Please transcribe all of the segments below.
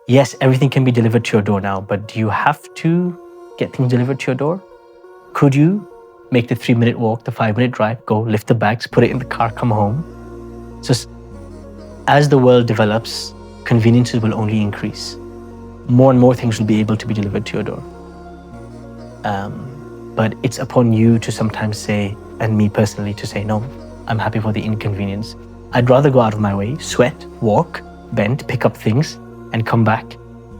Yes, everything can be delivered to your door now, but do you have to get things delivered to your door? Could you make the 3-minute walk, the 5-minute drive, go lift the bags, put it in the car, come home? So as the world develops, conveniences will only increase. More and more things will be able to be delivered to your door. But it's upon you to sometimes say, and me personally to say, no, I'm happy for the inconvenience. I'd rather go out of my way, sweat, walk, bend, pick up things, and come back.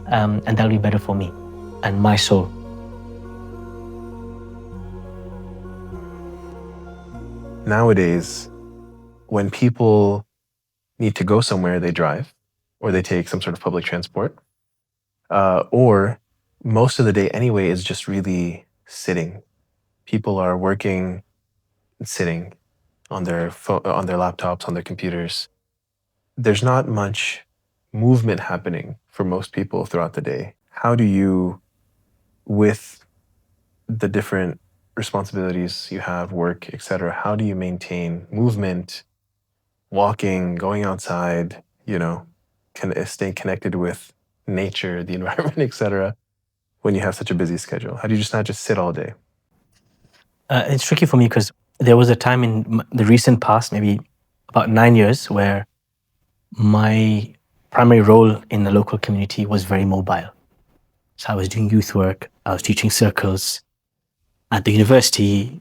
And that'll be better for me and my soul. Nowadays, when people need to go somewhere, they drive, or they take some sort of public transport, or most of the day anyway is just really sitting. People are working and sitting on their laptops, on their computers. There's not much movement happening for most people throughout the day. How do you, with the different responsibilities you have, work, etc., how do you maintain movement, walking, going outside, staying connected with nature, the environment, etc., when you have such a busy schedule? How do you not just sit all day? It's tricky for me because there was a time in the recent past, maybe about 9 years, where my primary role in the local community was very mobile. So I was doing youth work, I was teaching circles at the university,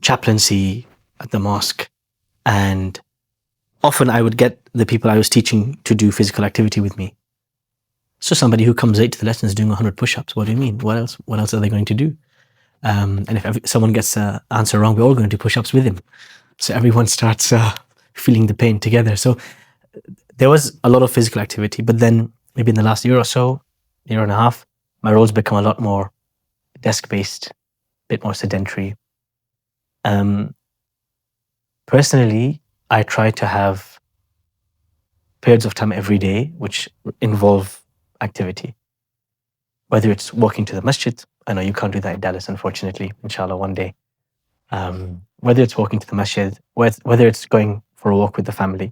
chaplaincy at the mosque, and often I would get the people I was teaching to do physical activity with me. So somebody who comes late to the lesson is doing 100 push-ups. What do you mean? What else are they going to do? And if someone gets an answer wrong, we're all going to do push-ups with him. So everyone starts feeling the pain together. So there was a lot of physical activity, but then maybe in the last year or so, year and a half, my roles become a lot more desk-based, a bit more sedentary. Personally, I try to have periods of time every day which involve activity. Whether it's walking to the masjid, I know you can't do that in Dallas, unfortunately, inshallah, one day. Whether it's walking to the masjid, whether it's going for a walk with the family.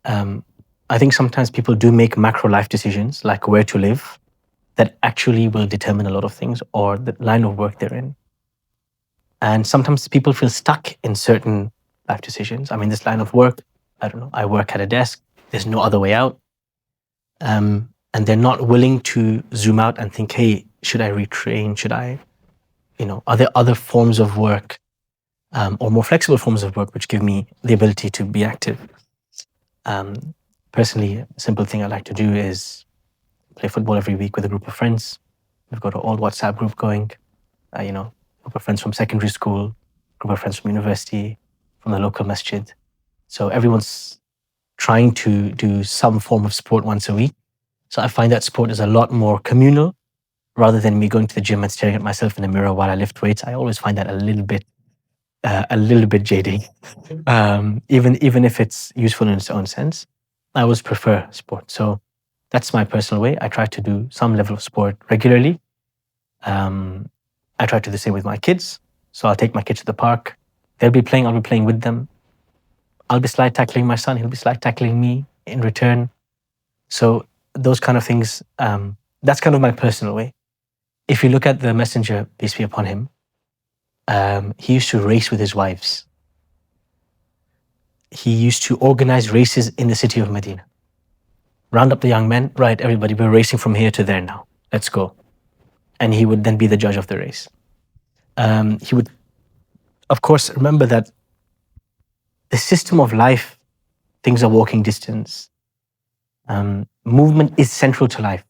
I think sometimes people do make macro life decisions, like where to live, that actually will determine a lot of things, or the line of work they're in. And sometimes people feel stuck in certain life decisions. I mean, this line of work, I don't know, I work at a desk, there's no other way out. And they're not willing to zoom out and think, hey, should I retrain? Should I, are there other forms of work or more flexible forms of work which give me the ability to be active? Personally, a simple thing I like to do is play football every week with a group of friends. We've got an old WhatsApp group going, group of friends from secondary school, group of friends from university, from the local masjid. So everyone's trying to do some form of sport once a week. So I find that sport is a lot more communal rather than me going to the gym and staring at myself in the mirror while I lift weights. I always find that a little bit jading. Even if it's useful in its own sense, I always prefer sport. So that's my personal way. I try to do some level of sport regularly. I try to do the same with my kids. So I'll take my kids to the park. They'll be playing, I'll be playing with them. I'll be slide tackling my son, he'll be slide tackling me in return. So those kind of things, that's kind of my personal way. If you look at the Messenger, peace be upon him, he used to race with his wives. He used to organize races in the city of Medina. Round up the young men, right, everybody, we're racing from here to there now. Let's go. And he would then be the judge of the race. He would, of course, remember that the system of life, things are walking distance. Movement is central to life.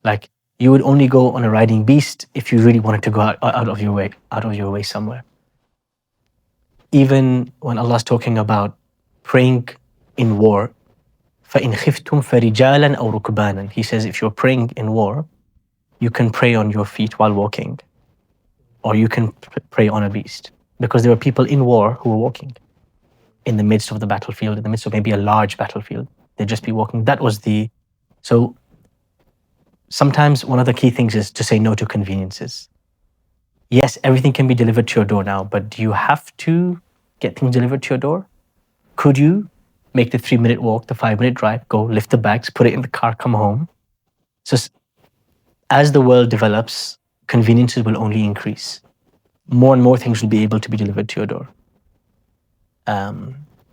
Like, you would only go on a riding beast if you really wanted to go out of your way somewhere. Even when Allah's talking about praying in war, فَإِنْ خِفْتُمْ فَرِجَالًا أَوْ رُكْبَانًا, He says if you're praying in war, you can pray on your feet while walking, or you can pray on a beast. Because there were people in war who were walking in the midst of the battlefield, in the midst of maybe a large battlefield. They'd just be walking. So sometimes one of the key things is to say no to conveniences. Yes, everything can be delivered to your door now, but do you have to get things delivered to your door? Could you make the 3-minute walk, the 5-minute drive, go lift the bags, put it in the car, come home. So as the world develops, conveniences will only increase. More and more things will be able to be delivered to your door.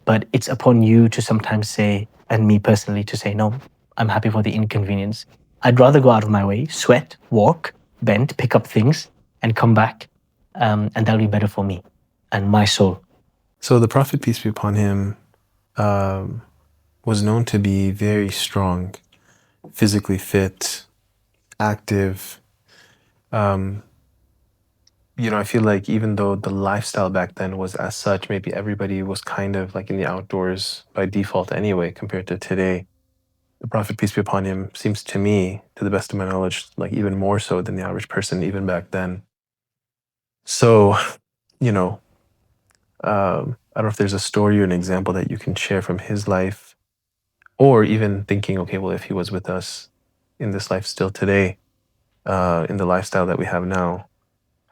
But it's upon you to sometimes say, and me personally to say, no, I'm happy for the inconvenience. I'd rather go out of my way, sweat, walk, bend, pick up things, and come back. And that'll be better for me and my soul. So the Prophet, peace be upon him, was known to be very strong, physically fit, active. I feel like even though the lifestyle back then was as such, maybe everybody was kind of like in the outdoors by default anyway, compared to today. The Prophet, peace be upon him, seems to me, to the best of my knowledge, like even more so than the average person even back then. So, I don't know if there's a story or an example that you can share from his life, or even thinking, okay, well, if he was with us in this life still today, in the lifestyle that we have now,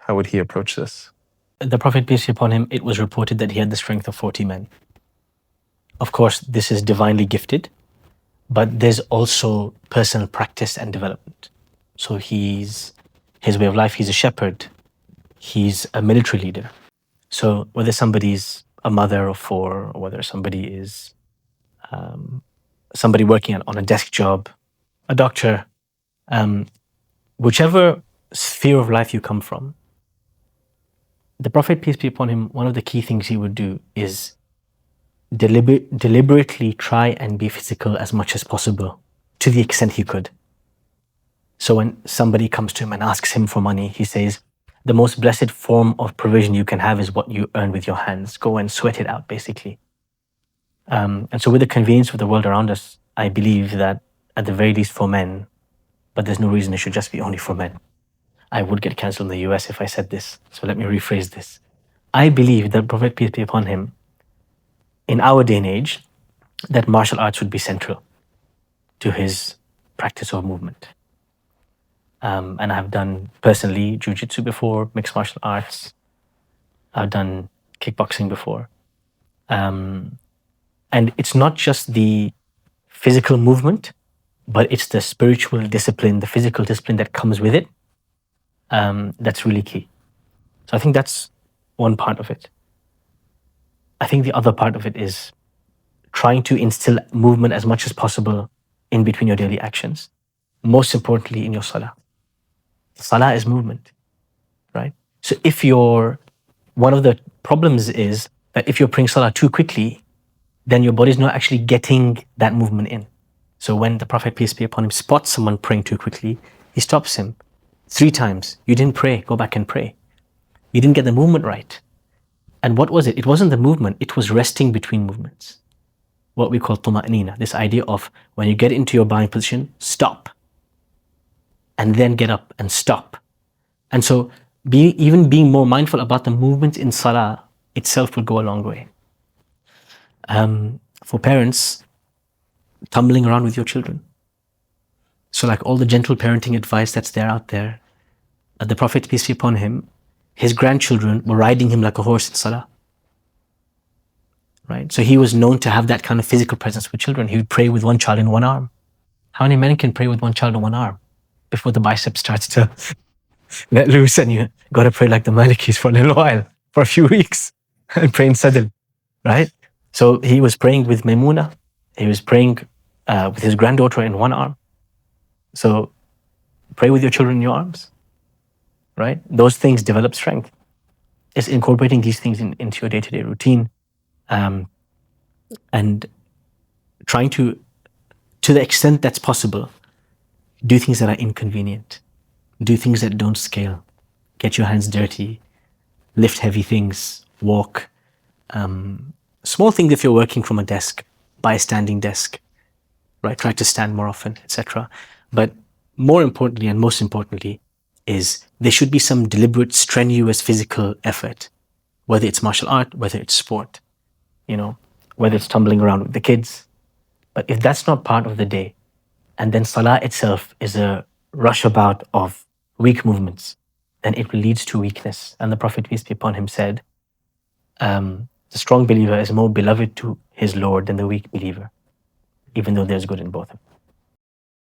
how would he approach this? The Prophet, peace be upon him, it was reported that he had the strength of 40 men. Of course, this is divinely gifted, but there's also personal practice and development. So his way of life, he's a shepherd, he's a military leader. So whether somebody's a mother of 4, or whether somebody is somebody working on a desk job, a doctor, whichever sphere of life you come from, the Prophet, peace be upon him, one of the key things he would do is deliberately try and be physical as much as possible, to the extent he could. So when somebody comes to him and asks him for money, he says, the most blessed form of provision you can have is what you earn with your hands. Go and sweat it out, basically. And so with the convenience of the world around us, I believe that at the very least for men, but there's no reason it should just be only for men. I would get cancelled in the US if I said this. So let me rephrase this. I believe that Prophet, peace be upon him, in our day and age, that martial arts would be central to his practice of movement. And I've done personally jiu-jitsu before, mixed martial arts. I've done kickboxing before. And it's not just the physical movement, but it's the spiritual discipline, the physical discipline that comes with it. That's really key. So I think that's one part of it. I think the other part of it is trying to instill movement as much as possible in between your daily actions. Most importantly, in your salah. Salah is movement, right? So one of the problems is that if you're praying salah too quickly, then your body's not actually getting that movement in. So when the Prophet, peace be upon him, spots someone praying too quickly, he stops him 3 times. You didn't pray, go back and pray. You didn't get the movement right. And what was it? It wasn't the movement, it was resting between movements. What we call tuma'nina, this idea of when you get into your bowing position, stop. And then get up and stop. And so even being more mindful about the movements in salah itself will go a long way. For parents, tumbling around with your children. So like all the gentle parenting advice that's out there, the Prophet, peace be upon him, his grandchildren were riding him like a horse in salah. Right? So he was known to have that kind of physical presence with children. He would pray with one child in one arm. How many men can pray with one child in one arm before the bicep starts to let loose and you got to pray like the Malikis for a little while, for a few weeks, and pray in Sadr, right? So he was praying with Maimuna. He was praying with his granddaughter in one arm. So pray with your children in your arms, right? Those things develop strength. It's incorporating these things into your day-to-day routine, and trying to the extent that's possible, do things that are inconvenient, do things that don't scale, get your hands dirty, lift heavy things, walk. Small things if you're working from a desk, buy a standing desk, right? Try to stand more often, etc. But more importantly and most importantly is there should be some deliberate, strenuous physical effort, whether it's martial art, whether it's sport, whether it's tumbling around with the kids. But if that's not part of the day, and then salah itself is a rushabout of weak movements, then it leads to weakness. And the Prophet, peace be upon him, said, The strong believer is more beloved to his Lord than the weak believer, even though there's good in both of them.